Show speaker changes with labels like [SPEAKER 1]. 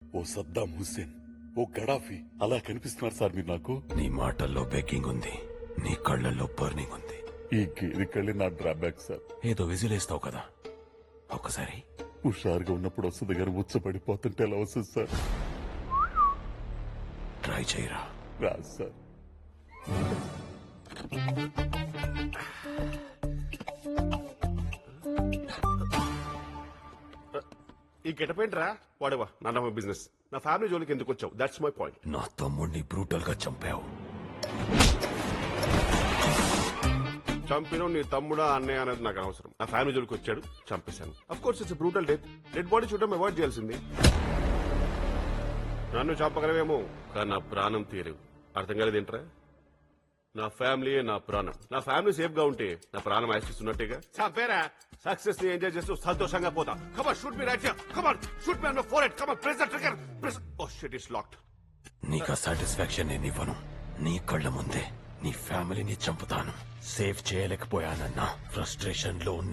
[SPEAKER 1] ఓ సద్దాం హుస్సేన్, ఓ Gaddafi అలా కనిపిస్తున్నారు sir మీరు నాకు.
[SPEAKER 2] నీ మాటల్లో బెగ్గింగ్ ఉంది, నీ కళ్ళల్లో బర్నింగ్ ఉంది.
[SPEAKER 1] ఈ గేది కళ్ళే నా డ్రాబ్యాక్ సార్.
[SPEAKER 2] ఏదో విజిలేస్తావు కదా, ఒక్కసారి
[SPEAKER 1] హుషారుగా ఉన్నప్పుడు వస్తుంది గారు ఉచ్చబడిపోతుంటే ఎలా వస్తుంది సార్?
[SPEAKER 2] ట్రై చేయరా.
[SPEAKER 1] రాదు సార్.
[SPEAKER 3] ఈ గెటప్ ఏంట్రా వాడేవా నన్ ఆఫ్ బిజినెస్. నా ఫ్యామిలీ జోలికి ఎందుకు వచ్చావు? That's my point.
[SPEAKER 2] నా తమ్ముడిని బ్రూటల్ గా చంపావు.
[SPEAKER 3] చంపిన నీ తమ్ముడా అన్నయ్య అనేది నాకు అనవసరం. నా ఫ్యామిలీ జోలికి వచ్చాడు, చంపేశాను. Of course it's brutal death. Dead body చూడడం అవాయిడ్ చేయాల్సింది. నన్ను చంపగలవేమో కానీ నా ప్రాణం తీరేవు. అర్థం కాలేదేంట్రా? నా ఫ్యామిలీ నా ప్రాణం. నా ఫ్యామిలీ సేఫ్ గా ఉంటే నా ప్రాణం ఆశిస్తున్నట్టేగా. చంపేరా, సక్సెస్ ని ఎంజాయ్ చేస్తూ సంతోషంగా పోతా. Come on shoot me right here. Come on shoot me on the forehead. Come on press the trigger. Press. Oh shit, it's locked.
[SPEAKER 2] నీకు సాటిస్ఫాక్షన్ నేనివ్వను. నీ కళ్ళ ముందే నీ ఫ్యామిలీని చంపుతాను. సేవ్ చేయలేకపోయానన్న ఫ్రస్ట్రేషన్ లో ఉన్న